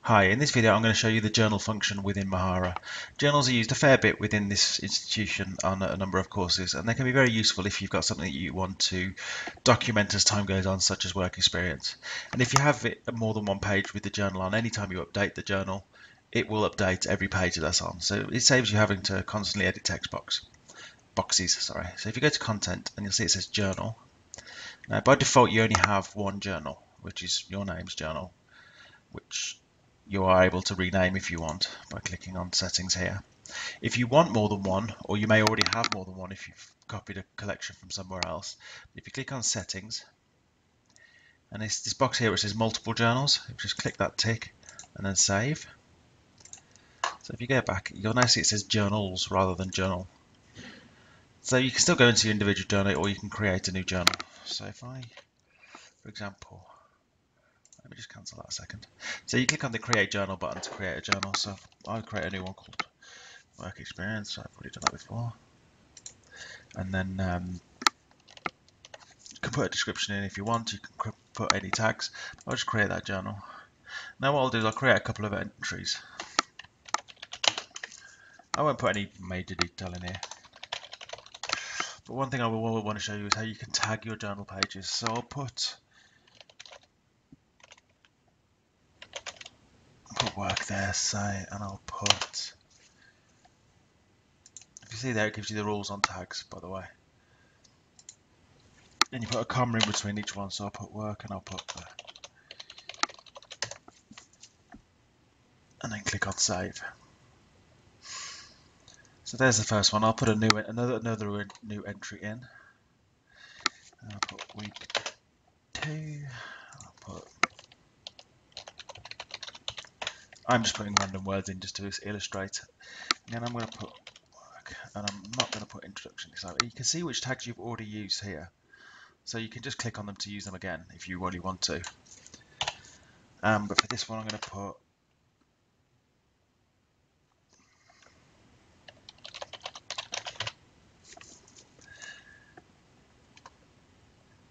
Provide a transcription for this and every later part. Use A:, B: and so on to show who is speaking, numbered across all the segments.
A: Hi, in this video I'm going to show you the journal function within Mahara. Journals are used a fair bit within this institution on a number of courses, and they can be very useful if you've got something that you want to document as time goes on, such as work experience. And if you have more than one page with the journal on, anytime you update the journal, it will update every page that that's on. So it saves you having to constantly edit boxes. So if you go to content and you'll see it says journal. Now by default you only have one journal, which is your name's journal, which you are able to rename if you want by clicking on settings here. If you want more than one, or you may already have more than one if you've copied a collection from somewhere else, if you click on settings, and it's this box here which says multiple journals, just click that tick and then save. So if you go back, you'll now see it says journals rather than journal. So you can still go into your individual journal, or you can create a new journal. So if I, for example, let me just cancel that a second. So you click on the create journal button to create a journal. So I'll create a new one called work experience. I've already done that before. And then you can put a description in if you want. You can put any tags. I'll just create that journal. Now what I'll do is I'll create a couple of entries. I won't put any major detail in here. But one thing I will want to show you is how you can tag your journal pages. So I'll put work there, say, and I'll put, if you see there, it gives you the rules on tags, by the way. And you put a comma in between each one, so I'll put work and I'll put and then click on save. So there's the first one. I'll put another new entry in. And I'll put week 2. I'm just putting random words in just to illustrate. And then I'm going to put work, and I'm not going to put introduction. So you can see which tags you've already used here. So you can just click on them to use them again if you really want to. But for this one, I'm going to put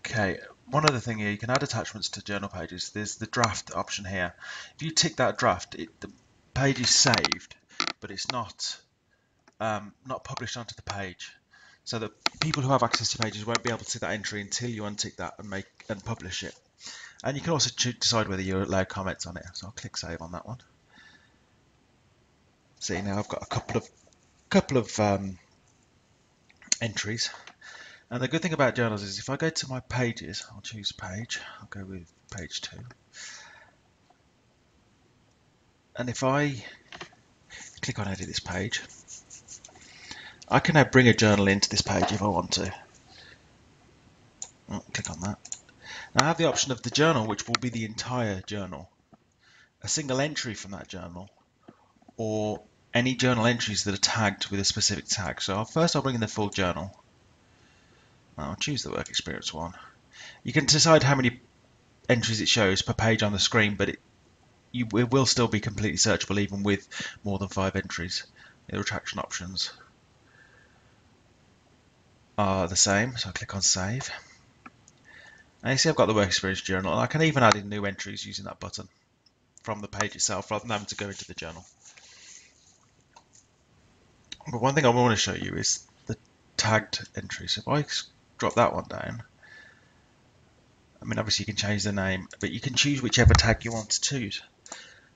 A: okay. One other thing here, you can add attachments to journal pages. There's the draft option here. If you tick that draft, the page is saved, but it's not published onto the page. So that people who have access to pages won't be able to see that entry until you untick that and publish it. And you can also decide whether you allow comments on it. So I'll click save on that one. See, now I've got a couple of entries. And the good thing about journals is if I go to my pages, I'll choose page. I'll go with page 2. And if I click on edit this page, I can now bring a journal into this page if I want to. Click on that. Now I have the option of the journal, which will be the entire journal, a single entry from that journal, or any journal entries that are tagged with a specific tag. So I'll bring in the full journal. I'll choose the work experience one. You can decide how many entries it shows per page on the screen, but it will still be completely searchable even with more than 5 entries. The retraction options are the same, so I click on save. And you see I've got the work experience journal, and I can even add in new entries using that button from the page itself rather than having to go into the journal. But one thing I want to show you is the tagged entries. So if I drop that one down, I mean obviously you can change the name, but you can choose whichever tag you want to choose.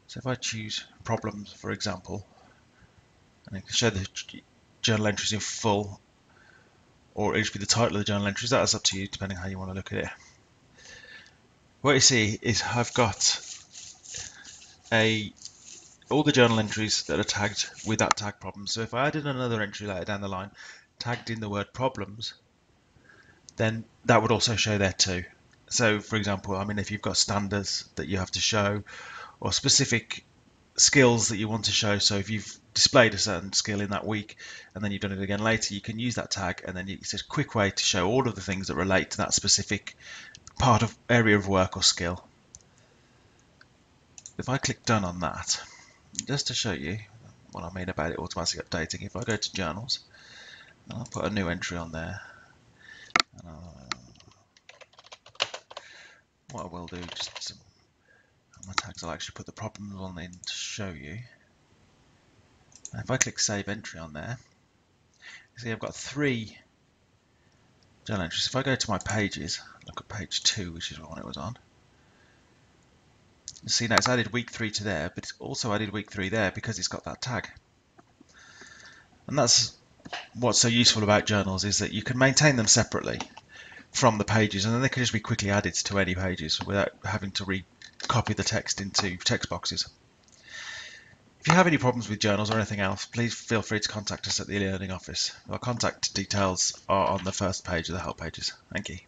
A: So if I choose problems, for example, and it can show the journal entries in full, or it should be the title of the journal entries. That's up to you depending on how you want to look at it. What you see is I've got all the journal entries that are tagged with that tag problem. So if I added another entry later down the line, tagged in the word problems, then that would also show there too. So for example, I mean if you've got standards that you have to show, or specific skills that you want to show, so if you've displayed a certain skill in that week and then you've done it again later, you can use that tag, and then it's a quick way to show all of the things that relate to that specific area of work or skill. If I click done on that, just to show you what I mean about it automatically updating, if I go to journals, and I'll put a new entry on there, and what I will do, I'm going to tags, I'll actually put the problems on in to show you. And if I click Save Entry on there, you see I've got 3 journal entries. If I go to my pages, look at page 2, which is the one it was on, you see now it's added week 3 to there, but it's also added week 3 there because it's got that tag. And that's what's so useful about journals, is that you can maintain them separately from the pages, and then they can just be quickly added to any pages without having to copy the text into text boxes. If you have any problems with journals or anything else, please feel free to contact us at the e-learning office. Our contact details are on the first page of the help pages. Thank you.